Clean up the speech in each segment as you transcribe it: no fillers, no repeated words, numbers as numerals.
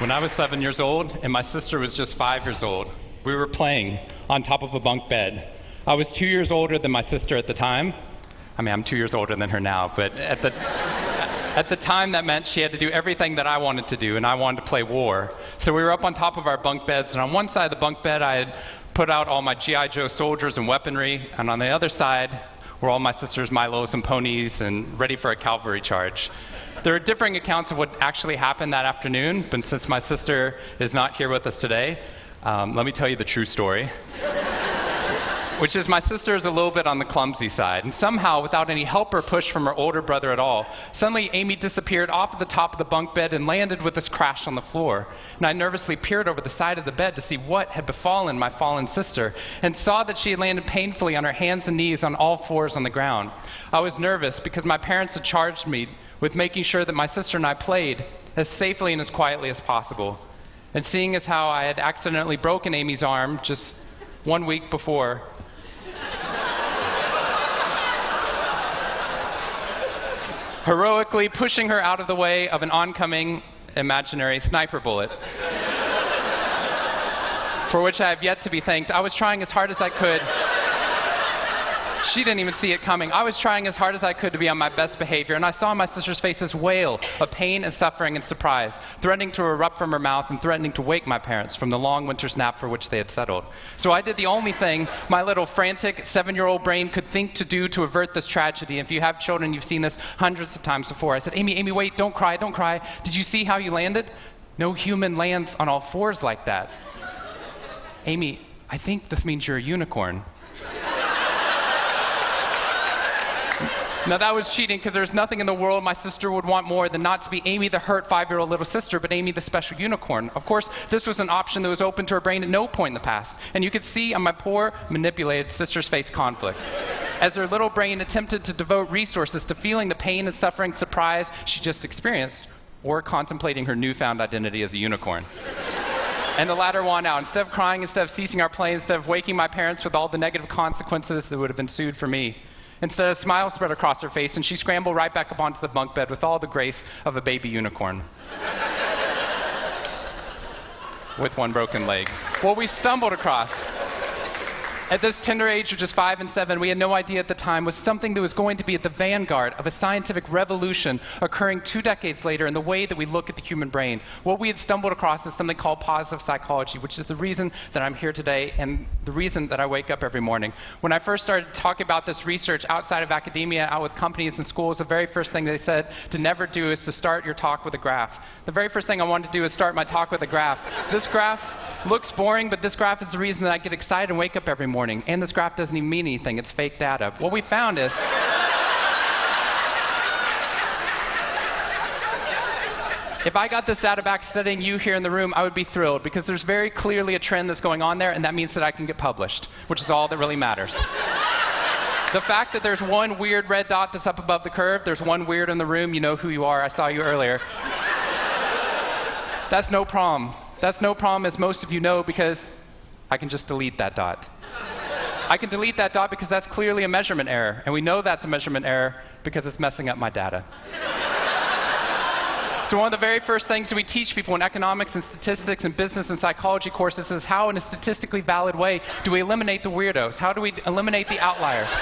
When I was 7 years old and my sister was just 5 years old, we were playing on top of a bunk bed. I was 2 years older than my sister at the time. I mean, I'm 2 years older than her now, but at the time that meant she had to do everything that I wanted to do, and I wanted to play war. So we were up on top of our bunk beds, and on one side of the bunk bed I had put out all my G.I. Joe soldiers and weaponry, and on the other side were all my sister's Milos and ponies and ready for a cavalry charge. There are differing accounts of what actually happened that afternoon, but since my sister is not here with us today, let me tell you the true story. Which is my sister is a little bit on the clumsy side, and somehow, without any help or push from her older brother at all, suddenly Amy disappeared off of the top of the bunk bed and landed with this crash on the floor. And I nervously peered over the side of the bed to see what had befallen my fallen sister, and saw that she had landed painfully on her hands and knees on all fours on the ground. I was nervous because my parents had charged me with making sure that my sister and I played as safely and as quietly as possible. And seeing as how I had accidentally broken Amy's arm just 1 week before, heroically pushing her out of the way of an oncoming imaginary sniper bullet, for which I have yet to be thanked. I was trying as hard as I could. She didn't even see it coming. I was trying as hard as I could to be on my best behavior, and I saw my sister's face this wail of pain and suffering and surprise, threatening to erupt from her mouth and threatening to wake my parents from the long winter's nap for which they had settled. So I did the only thing my little frantic 7-year-old brain could think to do to avert this tragedy. And if you have children, you've seen this hundreds of times before. I said, Amy, wait, don't cry, don't cry. Did you see how you landed? No human lands on all fours like that. Amy, I think this means you're a unicorn. Now that was cheating, because there's nothing in the world my sister would want more than not to be Amy the hurt 5-year-old little sister, but Amy the special unicorn. Of course, this was an option that was open to her brain at no point in the past, and you could see on my poor, manipulated sister's face conflict, as her little brain attempted to devote resources to feeling the pain and suffering surprise she just experienced, or contemplating her newfound identity as a unicorn. And the latter won out. Instead of crying, instead of ceasing our play, instead of waking my parents with all the negative consequences that would have ensued for me, instead, a smile spread across her face, and she scrambled right back up onto the bunk bed with all the grace of a baby unicorn. With one broken leg. What we stumbled across at this tender age of just 5 and 7, we had no idea at the time, was something that was going to be at the vanguard of a scientific revolution occurring 2 decades later in the way that we look at the human brain. What we had stumbled across is something called positive psychology, which is the reason that I'm here today and the reason that I wake up every morning. When I first started talking about this research outside of academia, out with companies and schools, the very first thing they said to never do is to start your talk with a graph. The very first thing I wanted to do is start my talk with a graph. This graph looks boring, but this graph is the reason that I get excited and wake up every morning. And this graph doesn't even mean anything. It's fake data. What we found is if I got this data back studying you here in the room, I would be thrilled, because there's very clearly a trend that's going on there, and that means that I can get published, which is all that really matters. The fact that there's one weird red dot that's up above the curve, there's one weird in the room, you know who you are, I saw you earlier. That's no problem. That's no problem, as most of you know, because I can just delete that dot. I can delete that dot because that's clearly a measurement error, and we know that's a measurement error because it's messing up my data. So one of the very first things that we teach people in economics and statistics and business and psychology courses is how, in a statistically valid way, do we eliminate the weirdos? How do we eliminate the outliers?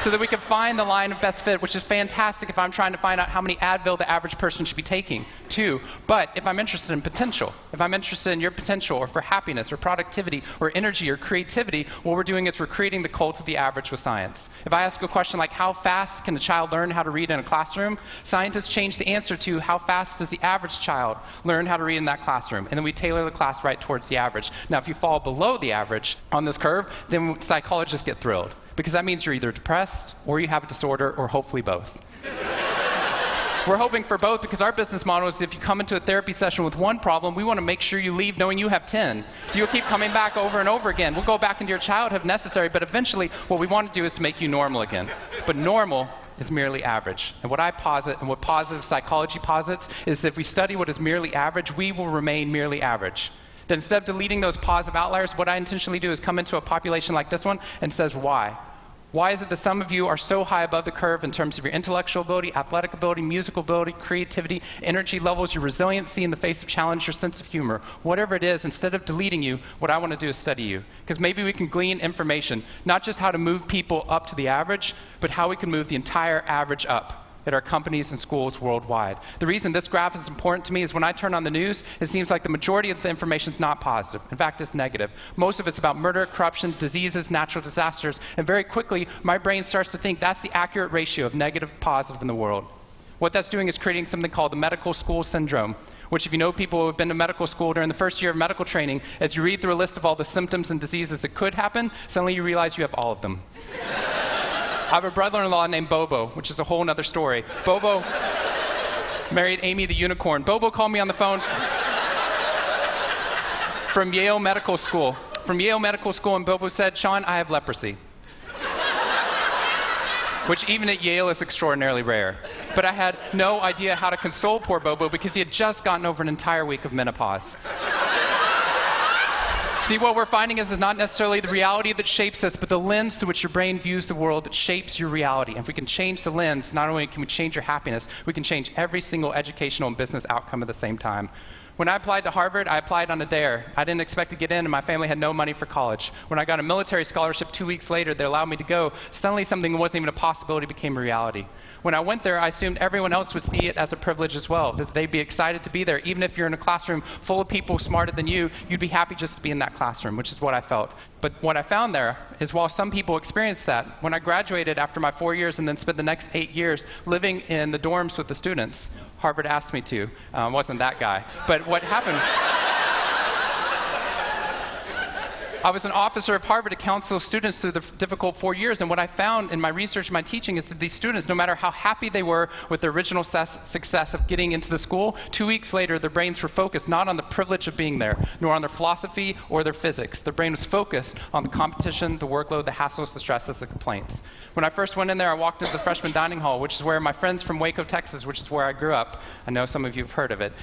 So that we can find the line of best fit, which is fantastic if I'm trying to find out how many Advil the average person should be taking, too. But if I'm interested in potential, if I'm interested in your potential, or for happiness, or productivity, or energy, or creativity, what we're doing is we're creating the cult of the average with science. If I ask a question like, how fast can a child learn how to read in a classroom? Scientists change the answer to, how fast does the average child learn how to read in that classroom? And then we tailor the class right towards the average. Now, if you fall below the average on this curve, then psychologists get thrilled, because that means you're either depressed, or you have a disorder, or hopefully both. We're hoping for both, because our business model is if you come into a therapy session with one problem, we want to make sure you leave knowing you have 10. So you'll keep coming back over and over again. We'll go back into your childhood if necessary, but eventually what we want to do is to make you normal again. But normal is merely average. And what I posit, and what positive psychology posits, is that if we study what is merely average, we will remain merely average. That instead of deleting those positive outliers, what I intentionally do is come into a population like this one and says, why? Why is it that some of you are so high above the curve in terms of your intellectual ability, athletic ability, musical ability, creativity, energy levels, your resiliency in the face of challenge, your sense of humor? Whatever it is, instead of deleting you, what I want to do is study you. Because maybe we can glean information, not just how to move people up to the average, but how we can move the entire average up at our companies and schools worldwide. The reason this graph is important to me is when I turn on the news, it seems like the majority of the information is not positive. In fact, it's negative. Most of it's about murder, corruption, diseases, natural disasters, and very quickly, my brain starts to think that's the accurate ratio of negative to positive in the world. What that's doing is creating something called the medical school syndrome, which if you know people who have been to medical school during the first year of medical training, as you read through a list of all the symptoms and diseases that could happen, suddenly you realize you have all of them. I have a brother-in-law named Bobo, which is a whole other story. Bobo married Amy the unicorn. Bobo called me on the phone from Yale Medical School. And Bobo said, "Shawn, I have leprosy." Which even at Yale is extraordinarily rare. But I had no idea how to console poor Bobo because he had just gotten over an entire week of menopause. See, what we're finding is it's not necessarily the reality that shapes us, but the lens through which your brain views the world that shapes your reality. And if we can change the lens, not only can we change your happiness, we can change every single educational and business outcome at the same time. When I applied to Harvard, I applied on a dare. I didn't expect to get in, and my family had no money for college. When I got a military scholarship 2 weeks later that allowed me to go, suddenly something that wasn't even a possibility became a reality. When I went there, I assumed everyone else would see it as a privilege as well, that they'd be excited to be there. Even if you're in a classroom full of people smarter than you, you'd be happy just to be in that classroom, which is what I felt. But what I found there is while some people experienced that, when I graduated after my 4 years and then spent the next 8 years living in the dorms with the students, Harvard asked me to. Wasn't that guy. But what happened, I was an officer of Harvard to counsel students through the difficult 4 years, and what I found in my research and my teaching is that these students, no matter how happy they were with their original success of getting into the school, 2 weeks later their brains were focused not on the privilege of being there, nor on their philosophy or their physics. Their brain was focused on the competition, the workload, the hassles, the stresses, the complaints. When I first went in there, I walked into the freshman dining hall, which is where my friends from Waco, Texas, which is where I grew up, I know some of you have heard of it.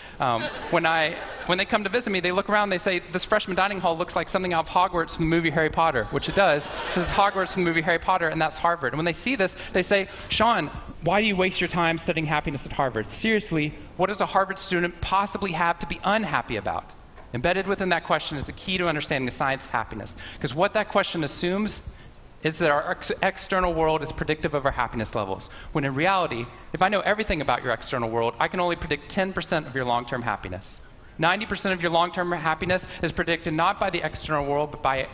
When they come to visit me, they look around, they say, "This freshman dining hall looks like something out of Hogwarts from the movie Harry Potter," which it does. This is Hogwarts from the movie Harry Potter, and that's Harvard. And when they see this, they say, "Shawn, why do you waste your time studying happiness at Harvard? Seriously, what does a Harvard student possibly have to be unhappy about?" Embedded within that question is the key to understanding the science of happiness. Because what that question assumes is that our external world is predictive of our happiness levels. When in reality, if I know everything about your external world, I can only predict 10% of your long-term happiness. 90% of your long-term happiness is predicted not by the external world, but by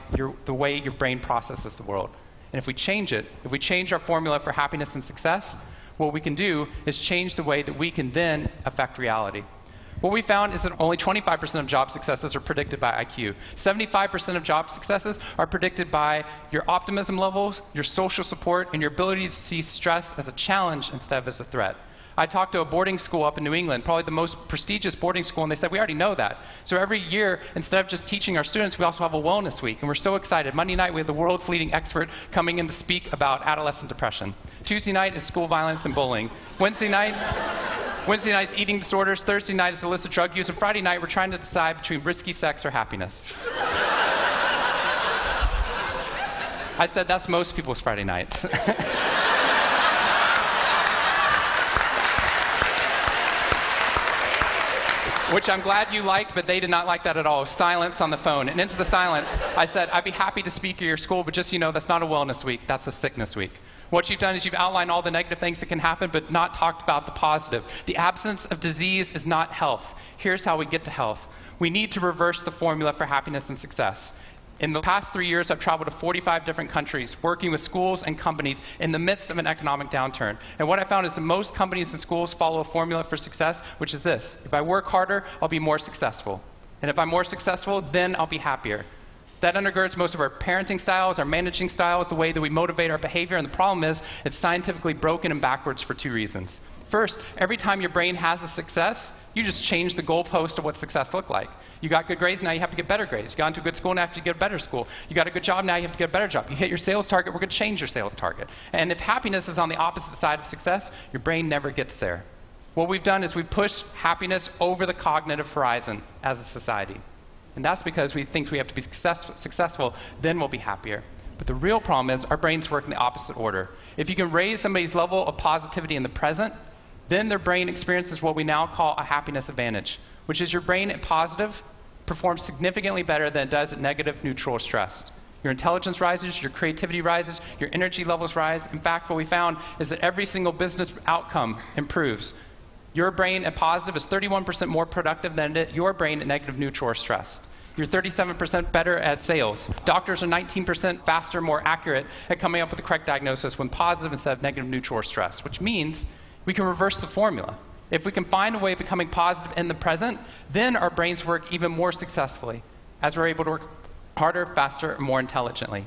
the way your brain processes the world. And if we change it, if we change our formula for happiness and success, what we can do is change the way that we can then affect reality. What we found is that only 25% of job successes are predicted by IQ. 75% of job successes are predicted by your optimism levels, your social support, and your ability to see stress as a challenge instead of as a threat. I talked to a boarding school up in New England, probably the most prestigious boarding school, and they said, "We already know that." So every year, instead of just teaching our students, we also have a wellness week, and we're so excited. Monday night, we have the world's leading expert coming in to speak about adolescent depression. Tuesday night is school violence and bullying. Wednesday night's eating disorders. Thursday night is illicit drug use. And Friday night, we're trying to decide between risky sex or happiness. I said that's most people's Friday nights. Which I'm glad you liked, but they did not like that at all. Silence on the phone. And into the silence, I said, "I'd be happy to speak at your school, but just so you know, that's not a wellness week. That's a sickness week." What you've done is you've outlined all the negative things that can happen, but not talked about the positive. The absence of disease is not health. Here's how we get to health. We need to reverse the formula for happiness and success. In the past 3 years, I've traveled to 45 different countries, working with schools and companies in the midst of an economic downturn. And what I found is that most companies and schools follow a formula for success, which is this: if I work harder, I'll be more successful. And if I'm more successful, then I'll be happier. That undergirds most of our parenting styles, our managing styles, the way that we motivate our behavior. And the problem is, it's scientifically broken and backwards for 2 reasons. First, every time your brain has a success, you just change the goalpost of what success looked like. You got good grades, now you have to get better grades. You got into a good school, now you have to get a better school. You got a good job, now you have to get a better job. You hit your sales target, we're going to change your sales target. And if happiness is on the opposite side of success, your brain never gets there. What we've done is we've pushed happiness over the cognitive horizon as a society. And that's because we think we have to be successful, then we'll be happier. But the real problem is our brains work in the opposite order. If you can raise somebody's level of positivity in the present, then their brain experiences what we now call a happiness advantage, which is your brain at positive performs significantly better than it does at negative, neutral, or stressed. Your intelligence rises, your creativity rises, your energy levels rise. In fact, what we found is that every single business outcome improves. Your brain at positive is 31% more productive than your brain at negative, neutral, or stressed. You're 37% better at sales. Doctors are 19% faster, more accurate at coming up with the correct diagnosis when positive instead of negative, neutral, or stressed, which means we can reverse the formula. If we can find a way of becoming positive in the present, then our brains work even more successfully as we're able to work harder, faster, and more intelligently.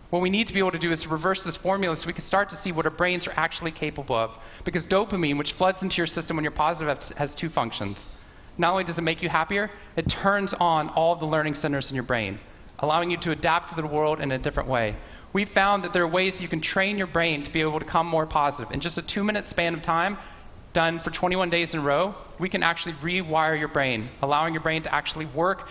What we need to be able to do is to reverse this formula so we can start to see what our brains are actually capable of. Because dopamine, which floods into your system when you're positive, has two functions. Not only does it make you happier, it turns on all the learning centers in your brain, allowing you to adapt to the world in a different way. We found that there are ways that you can train your brain to be able to become more positive. In just a 2-minute span of time, done for 21 days in a row, we can actually rewire your brain, allowing your brain to actually work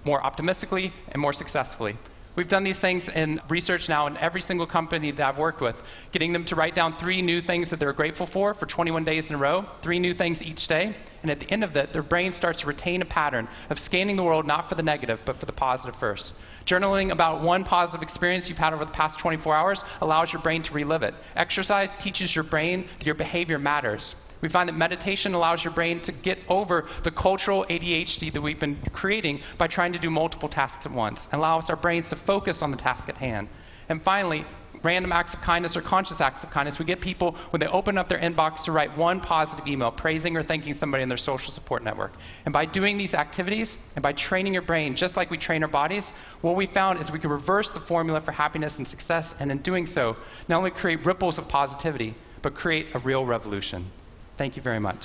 more optimistically and more successfully. We've done these things in research now in every single company that I've worked with, getting them to write down 3 new things that they're grateful for 21 days in a row, 3 new things each day, and at the end of that, their brain starts to retain a pattern of scanning the world not for the negative, but for the positive first. Journaling about one positive experience you've had over the past 24 hours allows your brain to relive it. Exercise teaches your brain that your behavior matters. We find that meditation allows your brain to get over the cultural ADHD that we've been creating by trying to do multiple tasks at once, and allows our brains to focus on the task at hand. And finally, random acts of kindness or conscious acts of kindness. We get people, when they open up their inbox, to write one positive email praising or thanking somebody in their social support network. And by doing these activities, and by training your brain just like we train our bodies, what we found is we can reverse the formula for happiness and success, and in doing so, not only create ripples of positivity, but create a real revolution. Thank you very much.